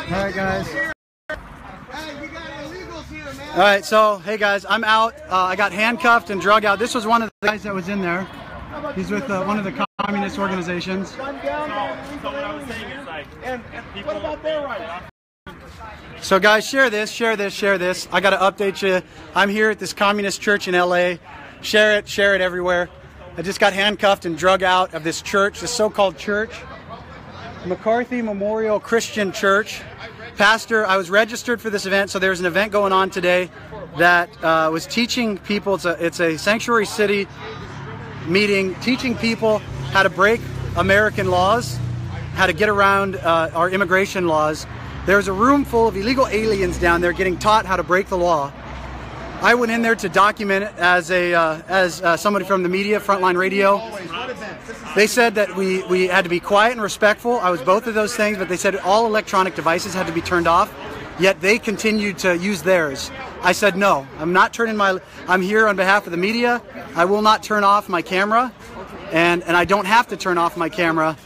All right, guys. All right, so hey guys, I'm out. I got handcuffed and drug out. This was one of the guys that was in there. He's with one of the communist organizations. So guys, share this, share this, share this. I got to update you. I'm here at this communist church in LA. Share it everywhere. I just got handcuffed and drug out of this church, this so-called church, McCarthy Memorial Christian Church. Pastor, I was registered for this event, so there's an event going on today that was teaching people, it's a sanctuary city meeting, teaching people how to break American laws, how to get around our immigration laws. There's a room full of illegal aliens down there getting taught how to break the law. I went in there to document it as somebody from the media, Frontline Radio. They said that we had to be quiet and respectful. I was both of those things, but they said all electronic devices had to be turned off, yet they continued to use theirs. I said, no, I'm here on behalf of the media. I will not turn off my camera, and I don't have to turn off my camera.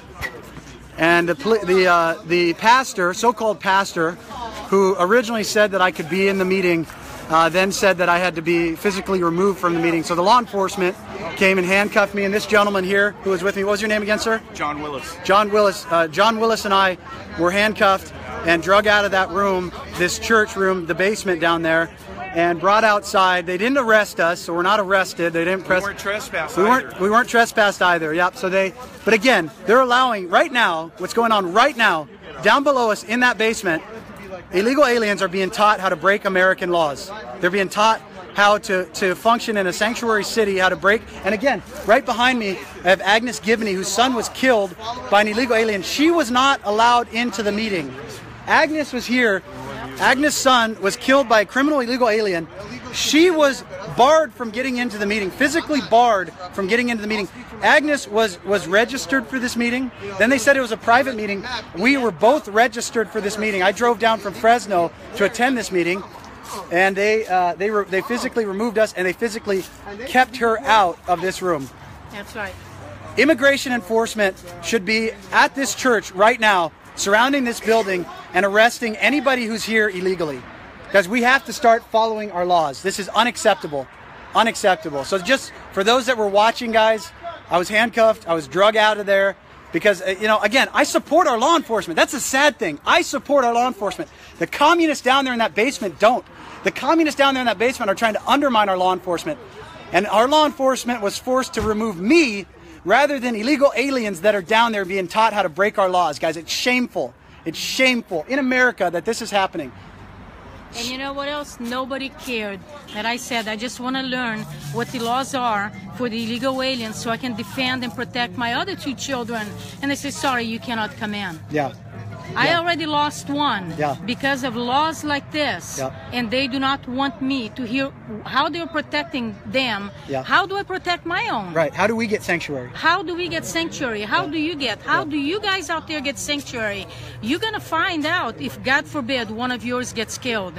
And the pastor, so-called pastor, who originally said that I could be in the meeting, then said that I had to be physically removed from the meeting. So the law enforcement came and handcuffed me, and this gentleman here who was with me, what was your name again, sir? John Willis. John Willis. John Willis and I were handcuffed and drug out of that room, this church room, the basement down there, and brought outside. They didn't arrest us, so we're not arrested. They didn't press. We weren't trespassed. We weren't trespassed either. Yep. So but again, they're allowing right now. What's going on right now, down below us in that basement? Illegal aliens are being taught how to break American laws. They're being taught how to function in a sanctuary city, how to break. And again, right behind me, I have Agnes Gibney, whose son was killed by an illegal alien. She was not allowed into the meeting. Agnes was here. Agnes' son was killed by a criminal illegal alien. She was barred from getting into the meeting, physically barred from getting into the meeting. Agnes was registered for this meeting. Then they said it was a private meeting. We were both registered for this meeting. I drove down from Fresno to attend this meeting, and they physically removed us, and they physically kept her out of this room. That's right. Immigration enforcement should be at this church right now, surrounding this building and arresting anybody who's here illegally. Because we have to start following our laws. This is unacceptable. Unacceptable. So just for those that were watching, guys, I was handcuffed. I was drug out of there because, again, I support our law enforcement. That's a sad thing. I support our law enforcement. The communists down there in that basement don't. The communists down there in that basement are trying to undermine our law enforcement. And our law enforcement was forced to remove me rather than illegal aliens that are down there being taught how to break our laws. Guys, it's shameful. It's shameful in America that this is happening. And you know what else? Nobody cared that I said I just want to learn what the laws are for the illegal aliens so I can defend and protect my other two children. And they say, sorry, you cannot come in. Yeah. I already lost one because of laws like this, and they do not want me to hear how they're protecting them. How do I protect my own? Right. How do we get sanctuary? How do we get sanctuary? How do you get? How do you guys out there get sanctuary? You're going to find out if, God forbid, one of yours gets killed.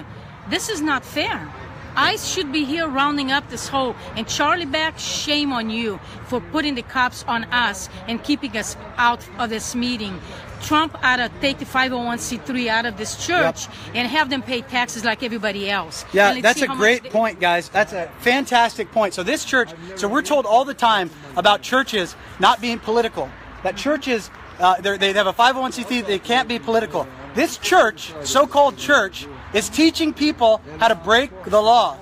This is not fair. I should be here rounding up this whole, and Charlie Back, shame on you for putting the cops on us and keeping us out of this meeting. Trump ought to take the 501c3 out of this church and have them pay taxes like everybody else. Yeah, that's a great point, guys. That's a fantastic point. So this church, so we're told all the time about churches not being political. That churches, they have a 501c3, they can't be political. This church, so-called church, is teaching people how to break the law.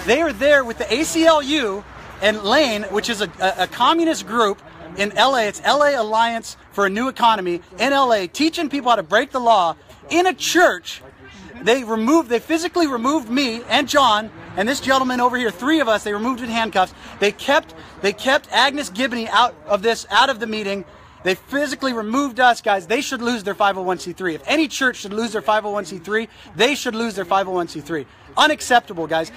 They are there with the ACLU and Lane, which is a communist group in LA. It's LA Alliance for a New Economy in LA, teaching people how to break the law in a church. They physically removed me and John and this gentleman over here, three of us. They removed in handcuffs. They kept Agnes Gibney out of the meeting. They physically removed us, guys. They should lose their 501c3. If any church should lose their 501c3, they should lose their 501c3. Unacceptable, guys.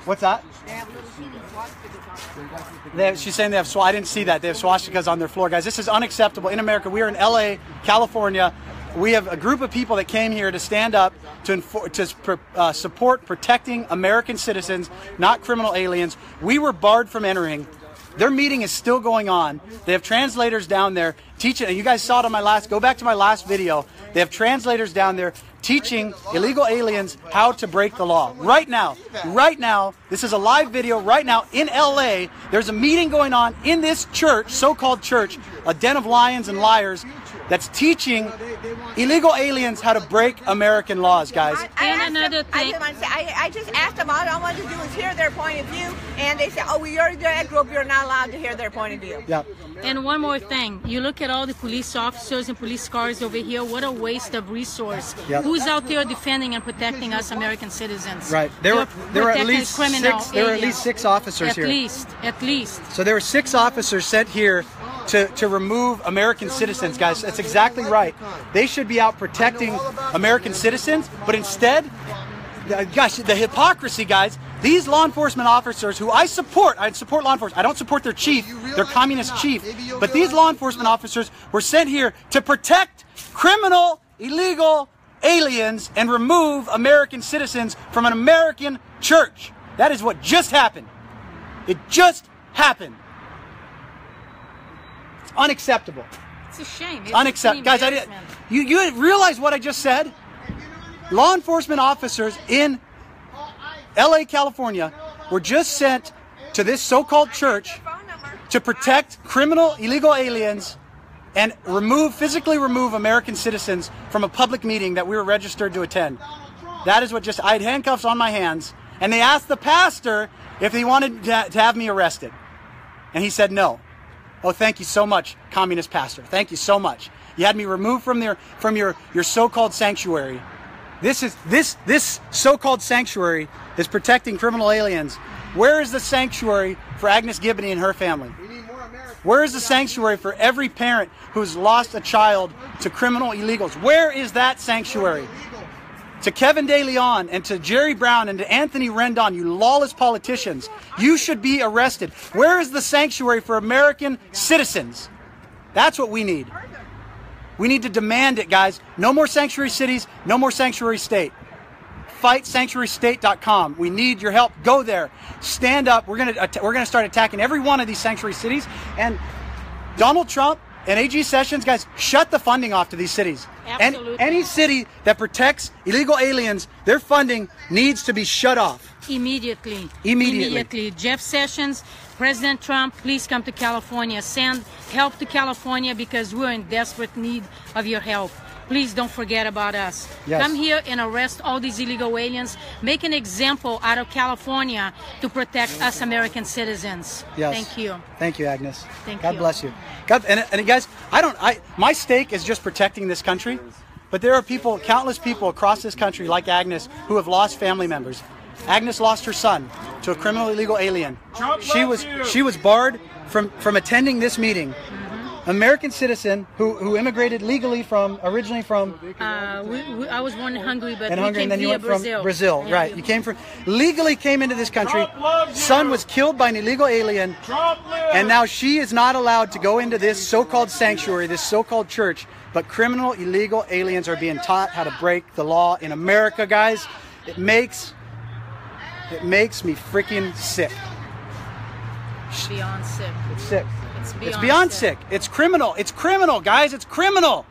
What's that? She's saying they have I didn't see that. They have swastikas on their floor, guys. This is unacceptable in America. We are in LA, California. We have a group of people that came here to stand up to support protecting American citizens, not criminal aliens. We were barred from entering. Their meeting is still going on. They have translators down there teaching, and you guys saw it on my last, go back to my last video. They have translators down there teaching illegal aliens how to break the law. Right now, this is a live video right now in LA. There's a meeting going on in this church, so-called church, a den of lions and liars, that's teaching illegal aliens how to break American laws, guys. And another thing, I just asked them, all I wanted to do is hear their point of view, and they said, oh, well, you're that group, you're not allowed to hear their point of view. Yeah. and one more thing, you look at all the police officers and police cars over here, what a waste of resource. Yep. Who's out there defending and protecting us American citizens? Right. There were at least six officers here. At least. So there were 6 officers sent here to remove American citizens, guys. That's exactly right. They should be out protecting American citizens, but instead, gosh, the hypocrisy, guys. These law enforcement officers, who I support law enforcement. I don't support their chief, their communist chief. But these law enforcement officers were sent here to protect criminal, illegal aliens and remove American citizens from an American church. That is what just happened. It just happened. It's unacceptable. It's a shame. It's Unacceptable. Guys, you realize what I just said? Law enforcement officers in LA, California were just sent to this so-called church to protect criminal, illegal aliens and physically remove American citizens from a public meeting that we were registered to attend. That is what I had handcuffs on my hands, and they asked the pastor if he wanted to have me arrested. And he said no. Oh, thank you so much, communist pastor. Thank you so much. You had me removed from your so-called sanctuary. This so-called sanctuary is protecting criminal aliens. Where is the sanctuary for Agnes Gibboney and her family? Where is the sanctuary for every parent who's lost a child to criminal illegals? Where is that sanctuary? To Kevin De Leon and to Jerry Brown and to Anthony Rendon, you lawless politicians, you should be arrested. Where is the sanctuary for American citizens? That's what we need. We need to demand it, guys. No more sanctuary cities, no more sanctuary state. FightSanctuaryState.com. We need your help. Go there. Stand up. We're gonna start attacking every one of these sanctuary cities. And Donald Trump and AG Sessions, guys, shut the funding off to these cities. Absolutely. And any city that protects illegal aliens, their funding needs to be shut off. Immediately. Jeff Sessions, President Trump, please come to California. Send help to California because we're in desperate need of your help. Please don't forget about us. Yes. Come here and arrest all these illegal aliens. Make an example out of California to protect us American citizens. Yes. Thank you. Thank you, Agnes. Thank God you. bless you. God, and guys, my stake is just protecting this country, but there are people, countless people across this country like Agnes who have lost family members. Agnes lost her son to a criminal illegal alien. She was barred from attending this meeting. American citizen who immigrated legally originally from I was born in Hungary, but and we came then you via went Brazil. from Brazil, Yeah. right? You legally came into this country. Son was killed by an illegal alien, and now she is not allowed to go into this so-called sanctuary, this so-called church. But criminal illegal aliens are being taught how to break the law in America, guys. It makes me freaking sick. Beyond sick. It's sick. It's beyond sick. It's criminal. It's criminal, guys. It's criminal.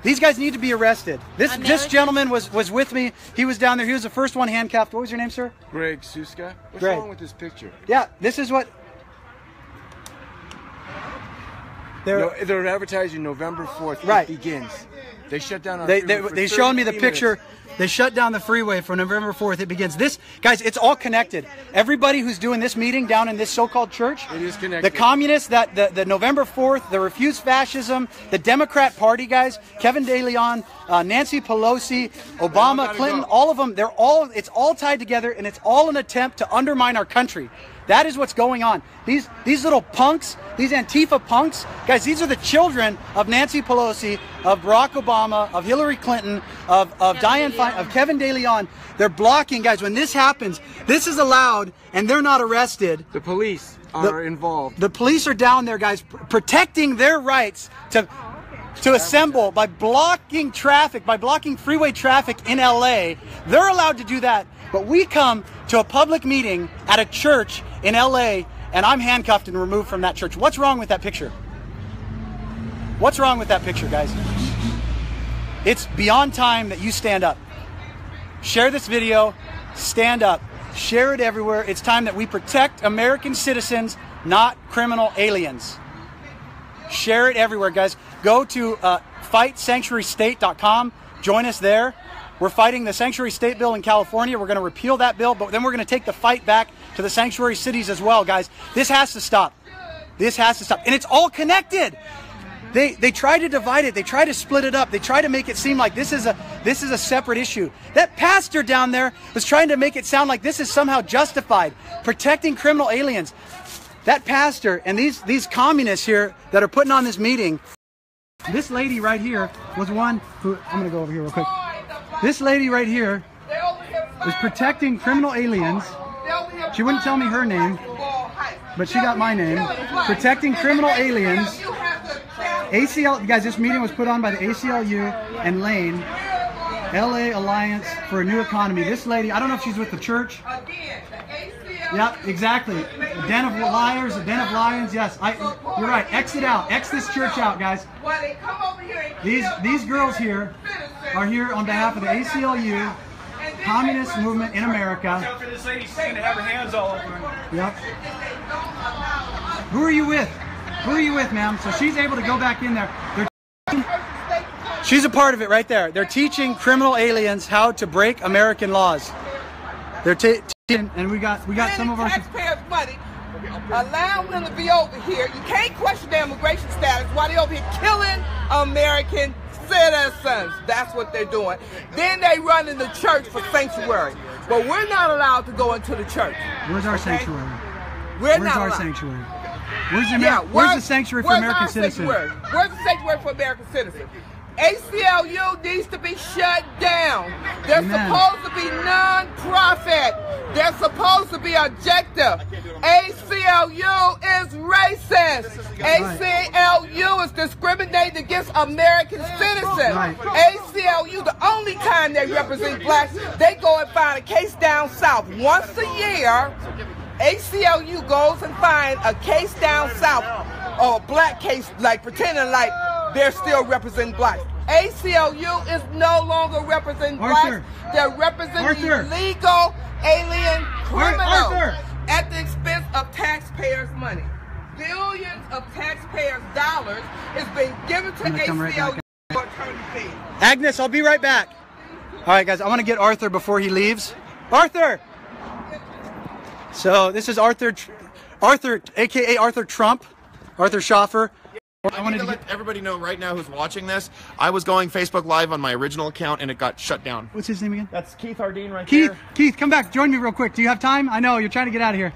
These guys need to be arrested. This gentleman was with me. He was down there. He was the first one handcuffed. What was your name, sir? Greg Suska. What's Greg. wrong with this picture? Yeah, this is what they're advertising November 4th. Right. It begins. They shut down our They showed me the picture. They shut down the freeway for November 4th. It begins. This, guys, it's all connected. Everybody who's doing this meeting down in this so-called church, it is connected. The communists, the November 4th, the Refuse Fascism, the Democrat Party, guys, Kevin De Leon, Nancy Pelosi, Obama, Clinton, all of them, it's all tied together, and it's all an attempt to undermine our country. That is what's going on. These little punks, these Antifa punks, guys, these are the children of Nancy Pelosi, of Barack Obama, of Hillary Clinton, of Dianne Feinstein, of Kevin De Leon. They're blocking, guys. When this happens, this is allowed, and they're not arrested. The police are involved. The police are down there, guys, protecting their rights to assemble by blocking traffic, by blocking freeway traffic in LA. They're allowed to do that. But we come to a public meeting at a church in LA and I'm handcuffed and removed from that church. What's wrong with that picture? What's wrong with that picture, guys? It's beyond time that you stand up. Share this video, stand up, share it everywhere. It's time that we protect American citizens, not criminal aliens. Share it everywhere, guys. Go to fightsanctuarystate.com. Join us there. We're fighting the Sanctuary State bill in California. We're going to repeal that bill, but then we're going to take the fight back to the sanctuary cities as well, guys. This has to stop. This has to stop. And it's all connected. They try to divide it. They try to split it up. They try to make it seem like this is a separate issue. That pastor down there was trying to make it sound like this is somehow justified, protecting criminal aliens. That pastor and these communists here that are putting on this meeting, this lady right here was one who, I'm going to go over here real quick. This lady right here is protecting criminal aliens. She wouldn't tell me her name, but she got my name. Protecting criminal aliens. ACL, guys, this meeting was put on by the ACLU and Lane, LA Alliance for a New Economy. This lady, I don't know if she's with the church. Yep, exactly. A den of liars, a den of lions. Yes, you're right. Exit out. X this church out, guys. These girls here are here on behalf of the ACLU, Communist Movement in America. This lady's going to have her hands all over her. Yep. Who are you with? Who are you with, ma'am? So she's able to go back in there. She's a part of it right there. They're teaching criminal aliens how to break American laws. They're teaching, and we got some of our taxpayers' money. Allow them to be over here. You can't question their immigration status while they're over here killing American citizens. That's what they're doing. Then they run in the church for sanctuary. But we're not allowed to go into the church. Where's our sanctuary? Where's our sanctuary? Where's the sanctuary for American citizens? Where's the sanctuary for American citizens? ACLU needs to be shut down. They're supposed to be non-profit. They're supposed to be objective. ACLU is racist. ACLU is discriminating against American citizens. ACLU, the only time they represent blacks, they go and find a case down south. Once a year, ACLU goes and finds a case down south, or a black case, like pretending like they're still representing blacks. ACLU is no longer representing blacks. They're representing illegal alien criminals at the expense of taxpayers' money. Billions of taxpayers' dollars is being given to ACLU for attorney fees. Agnes, I'll be right back. All right, guys, I want to get Arthur before he leaves. Arthur! So this is Arthur, a.k.a. Arthur Trump, Arthur Schaper. I wanted to let everybody know right now who's watching this. I was going Facebook Live on my original account and it got shut down. What's his name again? That's Keith Hardeen right there. Keith, come back. Join me real quick. Do you have time? I know you're trying to get out of here.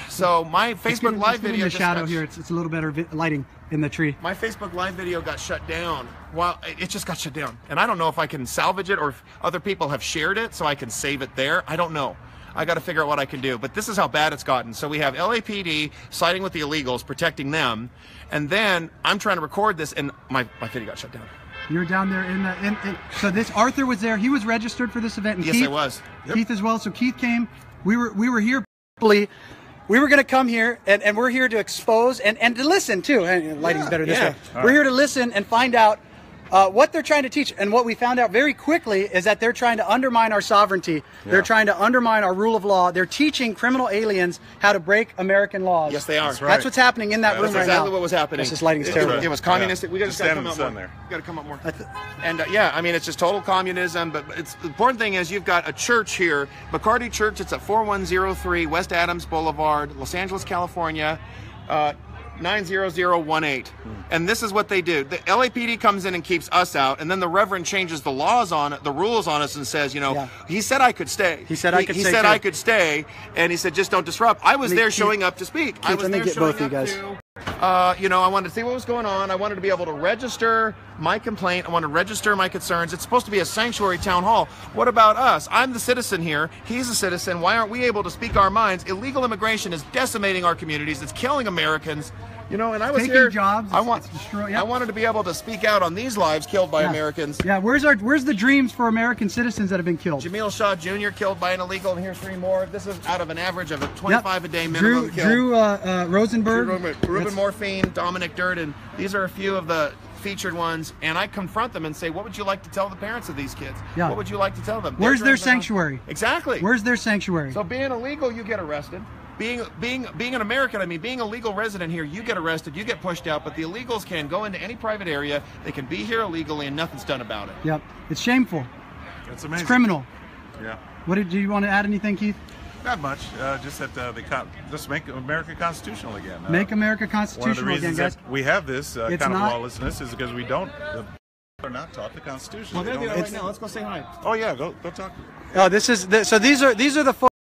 So my Facebook Live video in the shadow here. It's a little better lighting in the tree. My Facebook Live video got shut down. Well, it just got shut down, and I don't know if I can salvage it or if other people have shared it so I can save it there. I don't know. I got to figure out what I can do. But this is how bad it's gotten. So we have LAPD siding with the illegals, protecting them, and then I'm trying to record this, and my video got shut down. You're down there so this Arthur was there. He was registered for this event. And yes, Keith, I was. Yep. Keith as well. So Keith came. We were here. We were going to come here, and we're here to expose and to listen too. And lighting's better this way. We're here to listen and find out what they're trying to teach. And what we found out very quickly is that they're trying to undermine our sovereignty. Yeah. They're trying to undermine our rule of law. They're teaching criminal aliens how to break American laws. Yes, they are. That's what's happening in that room right now. That's exactly what was happening. This lighting's terrible. It was communistic. We just got to come up more. We got to come up more. And yeah, I mean, it's just total communism. But the important thing is you've got a church here, McCarty Church. It's at 4103 West Adams Boulevard, Los Angeles, California. 90018. And this is what they do. The LAPD comes in and keeps us out, and then the Reverend changes the laws on it, the rules on us, and says, you know, he said I could stay. He said I could stay. He said I could stay, and he said just don't disrupt. I was there showing up to speak. I was there showing up to, you know, I wanted to see what was going on. I wanted to be able to register my complaint. I wanted to register my concerns. It's supposed to be a sanctuary town hall. What about us? I'm the citizen here. He's a citizen. Why aren't we able to speak our minds? Illegal immigration is decimating our communities. It's killing Americans. You know, and I was taking here. jobs. I wanted to be able to speak out on these lives killed by Americans. Yeah, where's the dreams for American citizens that have been killed? Jamil Shaw Jr. killed by an illegal, and here's 3 more. This is out of an average of a 25 a day minimum kill. Drew Rosenberg. Ruben Morphine, Dominic Durden. These are a few of the featured ones, and I confront them and say, what would you like to tell the parents of these kids? Yeah. What would you like to tell them? Where's their sanctuary? Exactly. Where's their sanctuary? So being illegal, you get arrested. Being an American, I mean, being a legal resident here, you get arrested, you get pushed out, but the illegals can go into any private area, they can be here illegally, and nothing's done about it. Yep. It's shameful. It's amazing. It's criminal. Yeah. Do you want to add anything, Keith? Not much. Just that just make America constitutional again. Make America constitutional again, guys. One of the reasons that we have this kind of lawlessness is because we don't. Are not taught the Constitution. Well, they're there right now. Let's go say hi. Oh yeah, go talk. Oh, these are the folks.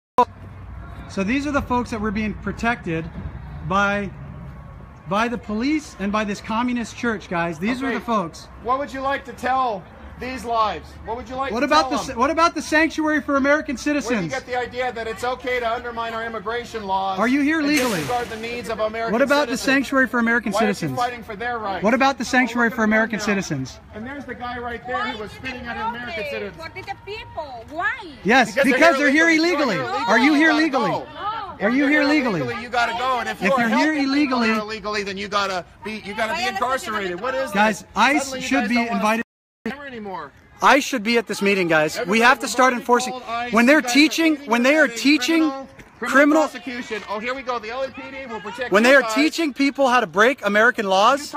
So these are the folks that were being protected by the police and by this communist church, guys. These are the folks. What would you like to tell these lives? What would you like to tell them? What about the sanctuary for American citizens? Where do you get the idea that it's okay to undermine our immigration laws? Are you here legally? Disregard the needs of American What about citizens? the sanctuary for American citizens? Why are you fighting for their rights? What about the sanctuary for American citizens? And there's the guy right there who was spitting at American citizens. What did the people? Why? Yes, because they're here illegally. Are you here legally? Are you here legally? You gotta go, and if you're here illegally, then you gotta be incarcerated. What is guys? This? ICE should be invited. Anymore. ICE should be at this meeting, guys. We have to start enforcing. When they are teaching criminal prosecution. Oh, here we go. The LAPD will protect. When they are teaching people how to break American laws,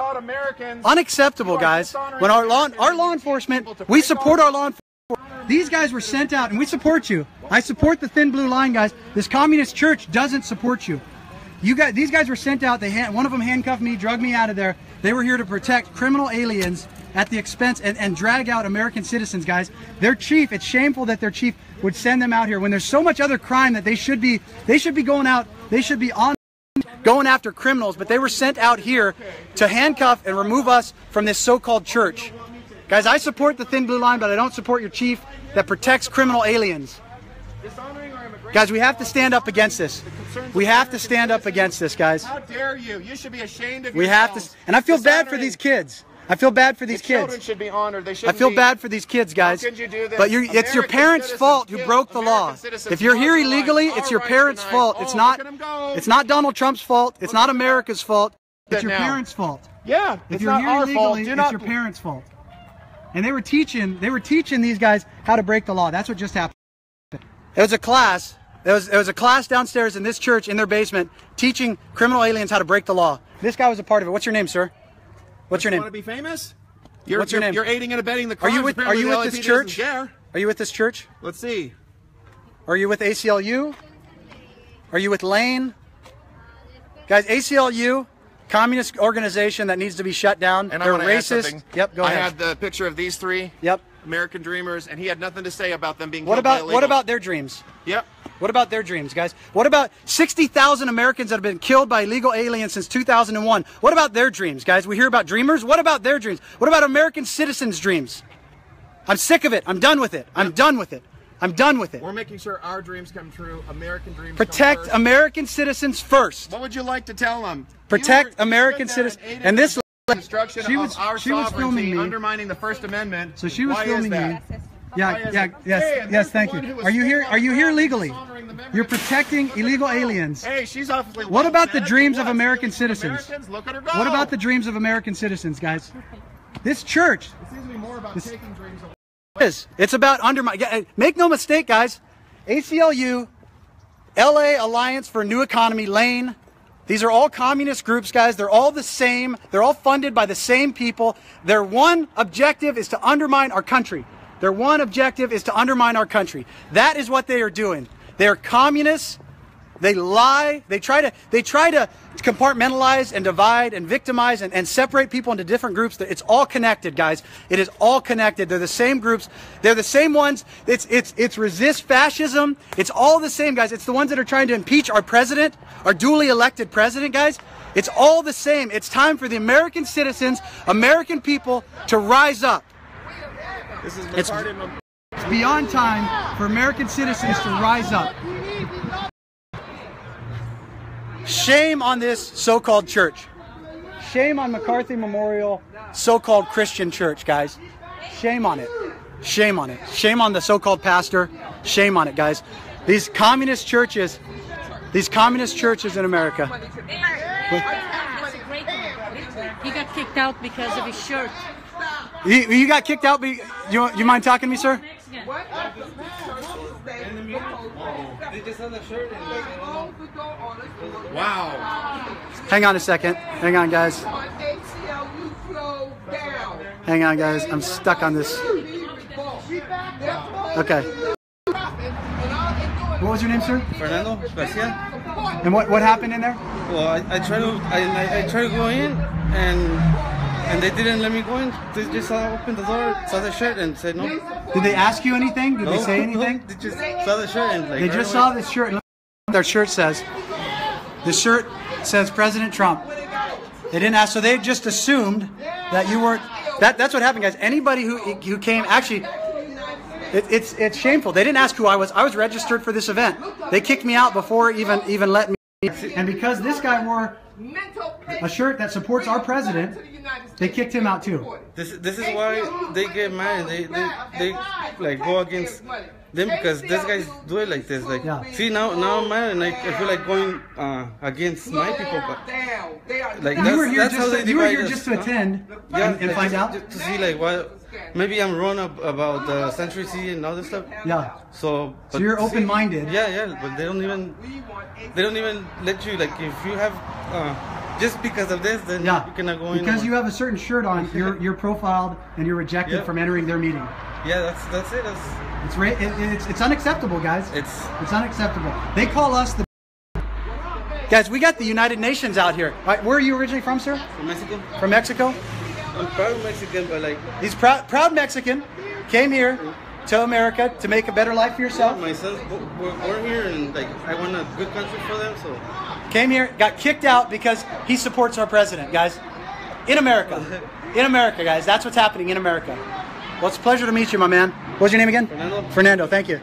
unacceptable, guys. When our law enforcement, we support our law enforcement. These guys were sent out, and we support you. I support the thin blue line, guys. This communist church doesn't support you. These guys were sent out. One of them handcuffed me, drug me out of there. They were here to protect criminal aliens at the expense and drag out American citizens, guys. Their chief, it's shameful that their chief would send them out here when there's so much other crime that they should be going out, they should be going after criminals, but they were sent out here to handcuff and remove us from this so-called church. Guys, I support the thin blue line, but I don't support your chief that protects criminal aliens. Guys, we have to stand up against this. We have to stand up against this, guys. How dare you? You should be ashamed of yourselves. We have to, and I feel bad for these kids. I feel bad for these kids. Children should be honored. They I feel bad for these kids, guys. How could you do this? But it's your parents' fault who broke the law. If you're here illegally, it's your parents' fault. It's not Donald Trump's fault. It's not America's fault. It's your parents' fault. Yeah, if you're here illegally, it's your parents' fault. And they were teaching these guys how to break the law. That's what just happened. It was a class. There was a class downstairs in this church in their basement teaching criminal aliens how to break the law. This guy was a part of it. What's your name, sir? What's your name? Want to be famous? What's your name? You're aiding and abetting the crimes. Are you with this church? Are you with this church? Let's see. Are you with ACLU? Are you with Lane? Guys, ACLU, communist organization that needs to be shut down. And they're racist. Yep, go ahead. I had the picture of these 3. Yep. American dreamers, and he had nothing to say about them being What about their dreams? Yep. What about their dreams, guys? What about 60,000 Americans that have been killed by illegal aliens since 2001? What about their dreams, guys? We hear about dreamers. What about their dreams? What about American citizens' dreams? I'm sick of it. I'm done with it. I'm done with it. I'm done with it. We're making sure our dreams come true. American dreams Protect come first. American citizens first. What would you like to tell them? Protect American citizens. And this destruction of our sovereignty, undermining the First Amendment. So she was filming me. Yes, thank you. Are you here legally? You're protecting illegal aliens. Hey, she's awfully. What about the dreams of American citizens? Look at her go. What about the dreams of American citizens, guys? This church. It seems to be more about taking dreams away. It's about undermining. Make no mistake, guys. ACLU, LA Alliance for a New Economy, Lane. These are all communist groups, guys. They're all the same. They're all funded by the same people. Their one objective is to undermine our country. Their one objective is to undermine our country. That is what they are doing. They are communists. They lie. They try to compartmentalize and divide and victimize and separate people into different groups. It's all connected, guys. It is all connected. They're the same groups. They're the same ones. It's resist fascism. It's all the same, guys. It's the ones that are trying to impeach our president, our duly elected president, guys. It's all the same. It's time for the American citizens, American people to rise up. It's beyond time for American citizens to rise up. Shame on this so-called church. shame on McCarthy Memorial so-called Christian church, guys. Shame on it. Shame on it. Shame on the so-called pastor. Shame on it, guys. These communist churches in America. He got kicked out because of his shirt. You got kicked out? You mind talking to me, sir? Wow. Hang on a second. Hang on, guys. Hang on, guys. I'm stuck on this. Okay. What was your name, sir? Fernando Garcia. And what happened in there? Well, I tried to go in, and they didn't let me go in. They just opened the door, saw the shirt, and said no. Did they ask you anything? Did they say anything? They just saw the shirt and they just saw this shirt. Look what their shirt says. The shirt says President Trump. They didn't ask, so they just assumed that you weren't. That's what happened, guys. Anybody who came, actually, it's shameful. They didn't ask who I was. I was registered for this event. They kicked me out before even let me. And because this guy wore a shirt that supports our president, they kicked him out too. This is why they get mad. They like go against them because these guys do it like this. Like, see now I'm mad and I feel like going against my people. But like that's how they divide us. You were here just to attend and find out to see like what. Maybe I'm wrong about the Century C and all this stuff. Yeah. So you're open-minded. Yeah, but they don't even let you, like, if you have just because of this, then you cannot go in. Because you have a certain shirt on, you're profiled and you're rejected from entering their meeting. Yeah, that's it. It's unacceptable, guys. It's unacceptable. They call us the. Guys, we got the United Nations out here. Right, where are you originally from, sir? From Mexico. From Mexico? I'm proud Mexican, but like... He's proud Mexican. Came here to America to make a better life for yourself. My sons were born here, and like I want a good country for them, so... Came here, got kicked out because he supports our president, guys. In America. In America, guys. That's what's happening in America. Well, it's a pleasure to meet you, my man. What's your name again? Fernando. Fernando, thank you.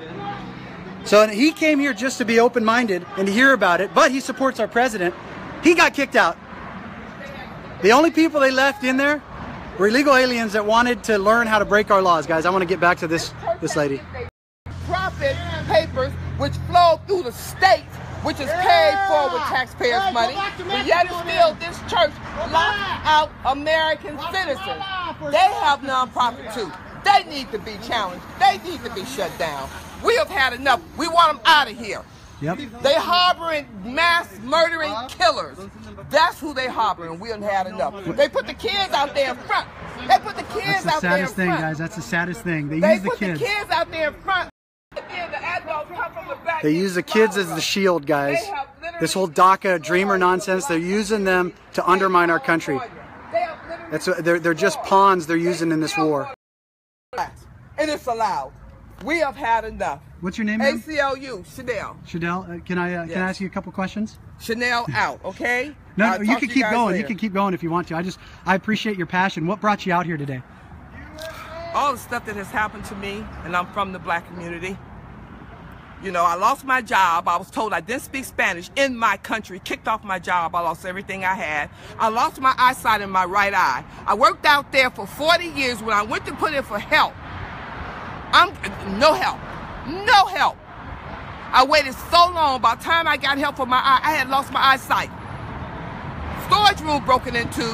So he came here just to be open-minded and to hear about it, but he supports our president. He got kicked out. The only people they left in there were illegal aliens that wanted to learn how to break our laws, guys. I want to get back to this lady. Profit papers which flow through the state, which is paid for with taxpayers' money, but yet and still this church locks out American citizens. They have nonprofit too. They need to be challenged. They need to be shut down. We have had enough. We want them out of here. Yep. They harboring mass murdering killers. That's who they harboring. We done had enough. They put the kids out there in front. They put the kids out there in front. That's the saddest thing, guys. That's the saddest thing. They use the put kids. The kids out there in front. They use the kids as the shield, guys. This whole DACA dreamer nonsense, they're using them to undermine our country. They're just pawns they're using in this war. And it's allowed. We have had enough. What's your name, ma'am? ACLU, Chanel. Chanel, can I ask you a couple questions? Chanel out, okay? No, you can keep going. You can keep going if you want to. I appreciate your passion. What brought you out here today? All the stuff that has happened to me, and I'm from the black community. You know, I lost my job. I was told I didn't speak Spanish in my country. Kicked off my job. I lost everything I had. I lost my eyesight in my right eye. I worked out there for 40 years. When I went to put in for help, no help. No help. I waited so long. By the time I got help for my eye, I had lost my eyesight. Storage room broken into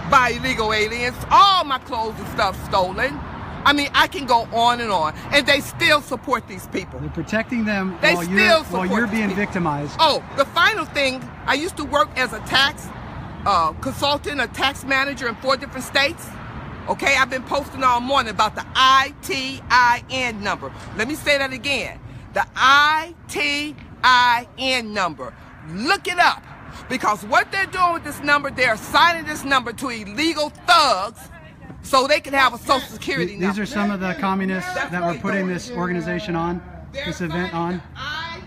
by illegal aliens. All my clothes and stuff stolen. I mean, I can go on. And they still support these people. They're protecting them while you're being victimized. Oh, the final thing, I used to work as a tax consultant, a tax manager in 4 different states. Okay, I've been posting all morning about the ITIN number. Let me say that again. The ITIN number. Look it up. Because what they're doing with this number, they're assigning this number to illegal thugs so they can have a social security number. These are some of the communists that were putting this organization on, this event on.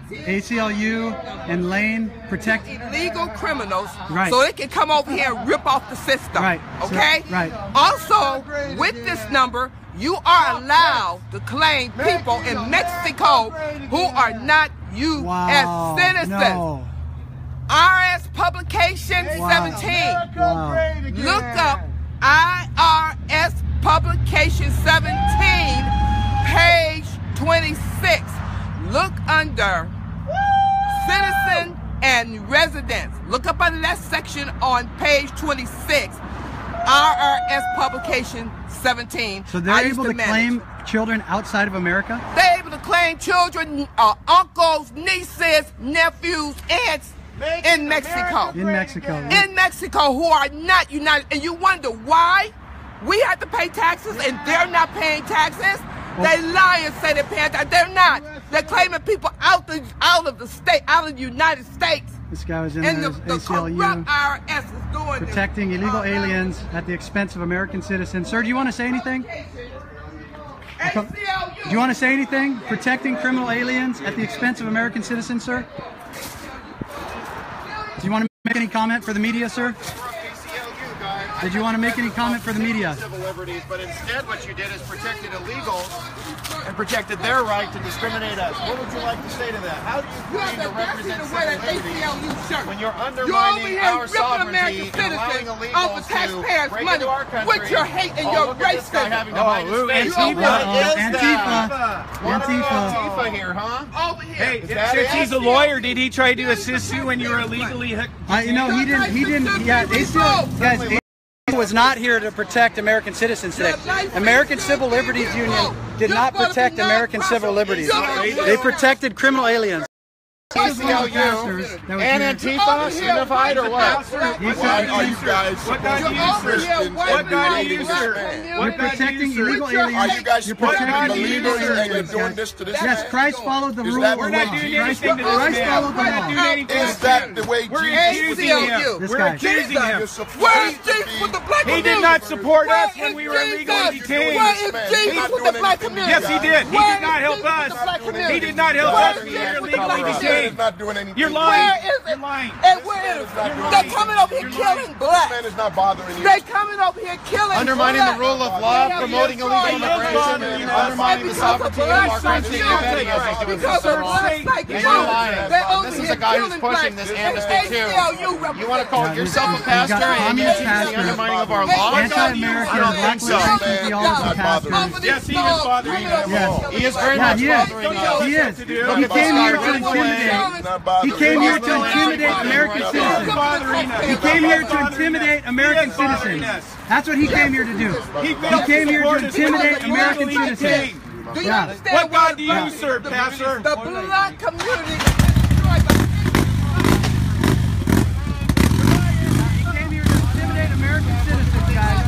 ACLU and Lane protect illegal criminals, so they can come over here and rip off the system. Right. Okay. So, right. Also, with this number, you are allowed to claim people in Mexico who are not U.S. citizens. No. IRS Publication 17. Wow. Look up IRS Publication 17, page 26. Look under Citizen and Residents. Look up under that section on page 26. IRS Publication 17. So they're able to claim children outside of America? They're able to claim children, uncles, nieces, nephews, aunts in Mexico. In Mexico. In Mexico, who are not united. And you wonder why we have to pay taxes and they're not paying taxes? They lie and say they're paying taxes. They're not. They're claiming people out of the state, out of the United States. This guy was in and the ACLU. Corrupt IRS is doing protecting illegal aliens at the expense of American citizens. Sir, do you want to say anything? Do you want to say anything? Protecting criminal aliens at the expense of American citizens, sir? Do you want to make any comment for the media, sir? Did you want to make any comment for the media? Civil liberties, but instead what you did is protected illegals and protected their right to discriminate us. What would you like to say to that? How do you claim to represent civil liberties when you're undermining our sovereignty and allowing illegals to break into our country? With your hate and your racism. Antifa here, huh? Over here. Hey, since he's a lawyer, did he try to assist you when you were illegally hooked? You know, he didn't. Yeah, guys. Was not here to protect American citizens today. American Civil Liberties Union did not protect American civil liberties. They protected criminal aliens. ACLU and Antifa unified or what? Why are you guys Christians? What God do you serve? You're protecting illegal aliens. Are you guys protecting believers and you're doing this to this man? Yes, Christ followed the rule of the law. We're not doing anything to this Christ man. followed the law. Is that the way Jesus This We're guy. accusing him. Where is Jesus with the black community? He did not support us when we were illegally detained. Where is Jesus with the black community? Yes, he did. He did not help us. He did not help us when we were illegally detained. not doing anything. You're lying. Where is it? You're lying. And where is it? They're coming over here killing blacks. This man is not bothering you. They're coming over here killing Undermining the blacks. rule of law, promoting illegal immigration, undermining the sovereignty of our country, and betting us into a and you're lying. This is a guy who's pushing this amnesty too. You want to call yourself a pastor and you're accusing the undermining of our law? Anti-American, black theology pastors. Yes, he is bothering you. He is very much bothering us. He is. He came here to intimidate. He came here to intimidate American citizens. He came here to intimidate American citizens. That's what he came here to do. He came here to intimidate American citizens. Do you understand What God do you serve, Pastor? The black community is He came here to intimidate American citizens, guys.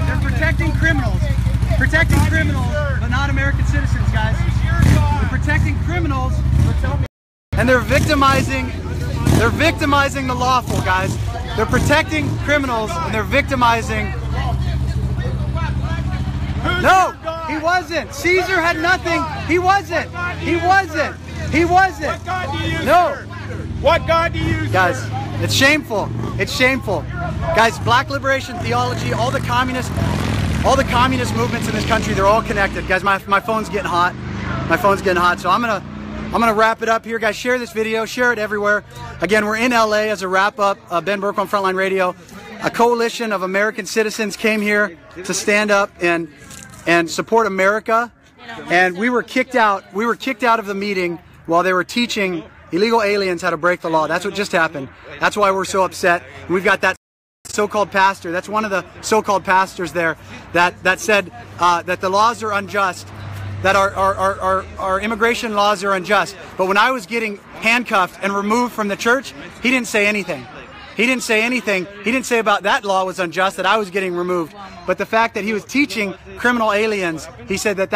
They're protecting criminals. Protecting criminals, but not American citizens, guys. They're protecting criminals, and they're victimizing the lawful, guys. They're protecting criminals, and they're victimizing. No, he wasn't. Caesar had nothing. He wasn't. He wasn't. He wasn't. What God do you No. serve? What God do you serve? Guys, it's shameful. It's shameful. Guys, black liberation theology, all the communist movements in this country, they're all connected. Guys, my phone's getting hot. My phone's getting hot, so I'm gonna wrap it up here. Guys, share this video, share it everywhere. Again, we're in LA as a wrap up. Ben Burke on Frontline Radio. A coalition of American citizens came here to stand up and support America. And we were kicked out. We were kicked out of the meeting while they were teaching illegal aliens how to break the law. That's what just happened. That's why we're so upset. And we've got that so-called pastor. That's one of the so-called pastors there that said that the laws are unjust, that our immigration laws are unjust. But when I was getting handcuffed and removed from the church, he didn't say anything. He didn't say anything. He didn't say about that law was unjust, that I was getting removed. But the fact that he was teaching criminal aliens, he said that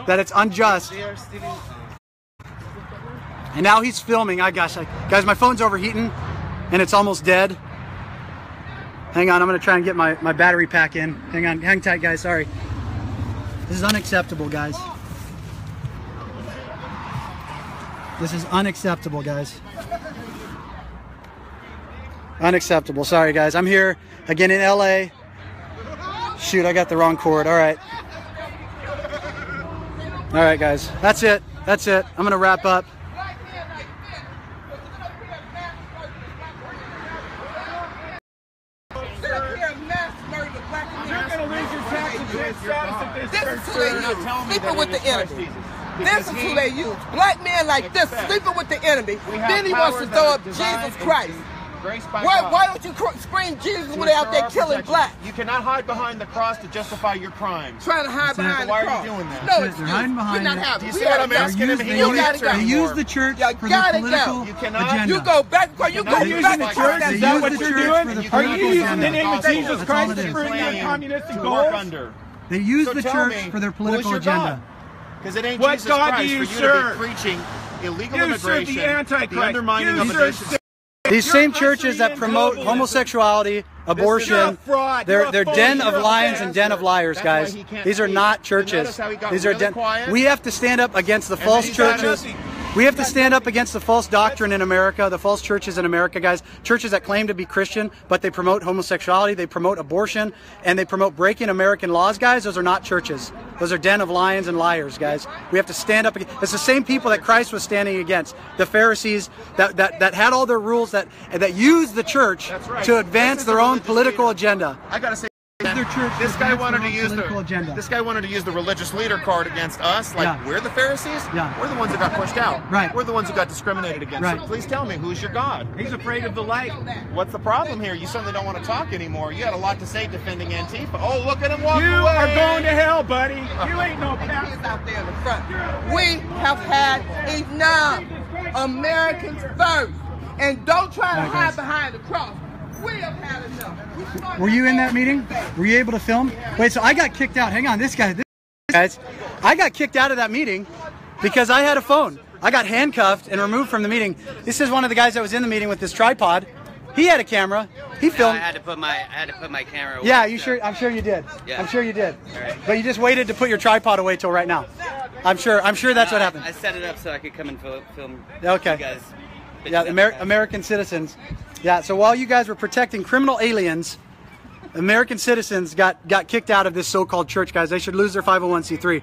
it's unjust. And now he's filming. Guys, my phone's overheating and it's almost dead. Hang on, I'm gonna try and get my battery pack in. Hang on, hang tight, guys, sorry. This is unacceptable, guys. This is unacceptable, guys. Unacceptable, sorry guys. I'm here again in LA. Shoot, I got the wrong cord, all right. All right, guys, that's it. That's it. I'm going to wrap up. This is who they use, sleeping with the enemy. This is who they use. Black men like this, sleeping with the enemy. Then he wants to throw up Jesus Christ. Why don't you scream Jesus when they're out there killing black? You cannot hide behind the cross to justify your crimes. Trying to hide behind the cross. Why are you doing that? No, they're hiding behind it. Do you see what I'm asking him? They use the church for their political agenda. You go back. You go using the church. Is that what you're doing? Are you using the name of Jesus That's Christ to bring your communistic goals? They use the church for their political agenda. Because it ain't what Jesus God Christ do you for you serve? to be preaching illegal You immigration, serve the Antichrist. the undermining of nation's. These same churches that promote homosexuality, abortion, they're den of lions and den of liars, guys. These are not churches. These are den. We have to stand up against the false churches. We have to stand up against the false doctrine in America, the false churches in America, guys. Churches that claim to be Christian, but they promote homosexuality, they promote abortion, and they promote breaking American laws, guys. Those are not churches. Those are den of lions and liars, guys. We have to stand up against. It's the same people that Christ was standing against. The Pharisees that had all their rules that used the church to advance their own political agenda. I gotta say, Their church this guy wanted to use agenda. This guy wanted to use the religious leader card against us. Like we're the Pharisees. We're the ones that got pushed out. We're the ones who got discriminated against. So please tell me, who's your God? He's afraid of the light. What's the problem here? You suddenly don't want to talk anymore. You had a lot to say defending Antifa. Oh, look at him walking away. You are going to hell, buddy. You ain't no pastor out there in the front. We have had enough. Americans first, and don't try to hide behind the cross. We have had enough. Were you in that meeting? Were you able to film? Wait, so I got kicked out. Hang on, this guys, I got kicked out of that meeting because I had a phone. I got handcuffed and removed from the meeting. This is one of the guys that was in the meeting with this tripod. He had a camera. He filmed. I had to put my camera away. Yeah, I'm sure you did. Yeah. I'm sure you did. Right. But you just waited to put your tripod away till right now. I'm sure that's what happened. I set it up so I could come and film. Okay. You guys. Yeah, American citizens. Yeah, so while you guys were protecting criminal aliens, American citizens got kicked out of this so-called church, guys. They should lose their 501c3.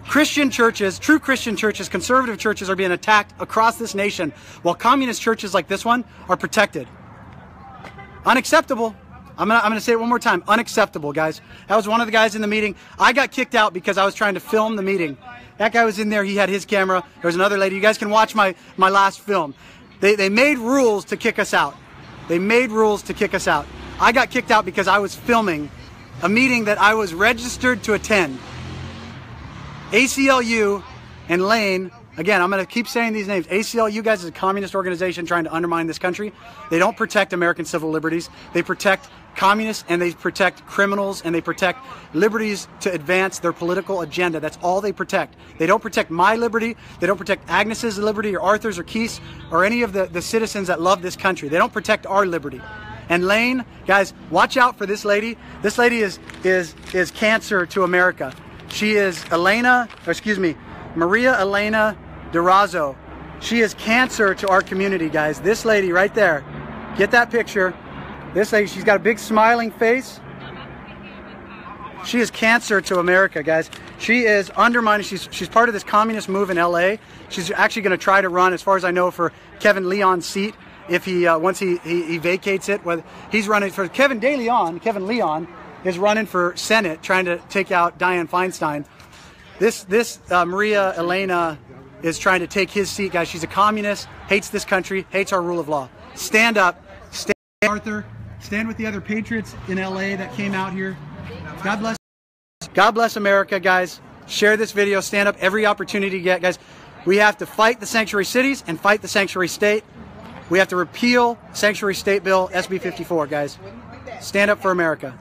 Christian churches, true Christian churches, conservative churches are being attacked across this nation, while communist churches like this one are protected. Unacceptable. I'm gonna say it one more time. Unacceptable, guys. That was one of the guys in the meeting. I got kicked out because I was trying to film the meeting. That guy was in there. He had his camera. There was another lady. You guys can watch my last film. They made rules to kick us out. They made rules to kick us out. I got kicked out because I was filming a meeting that I was registered to attend. ACLU and Lane, again, I'm going to keep saying these names. ACLU, guys, is a communist organization trying to undermine this country. They don't protect American civil liberties. They protect communists, and they protect criminals, and they protect liberties to advance their political agenda. That's all they protect. They don't protect my liberty. They don't protect Agnes's liberty or Arthur's or Keith's or any of the citizens that love this country. They don't protect our liberty. And Lane, guys, watch out for this lady. This lady is cancer to America. She is Maria Elena Durazo. She is cancer to our community, guys. This lady right there. Get that picture. This lady, she's got a big smiling face. She is cancer to America, guys. She is undermining. She's part of this communist move in LA. She's actually going to try to run, as far as I know, for Kevin Leon's seat if he once he vacates it. Whether he's running for Kevin Leon is running for Senate, trying to take out Dianne Feinstein. This Maria Elena is trying to take his seat, guys. She's a communist, hates this country, hates our rule of law. Stand up, stand, Arthur. Stand with the other patriots in LA that came out here. God bless. God bless America, guys. Share this video. Stand up every opportunity you get, guys. We have to fight the sanctuary cities and fight the sanctuary state. We have to repeal Sanctuary State Bill SB 54, guys. Stand up for America.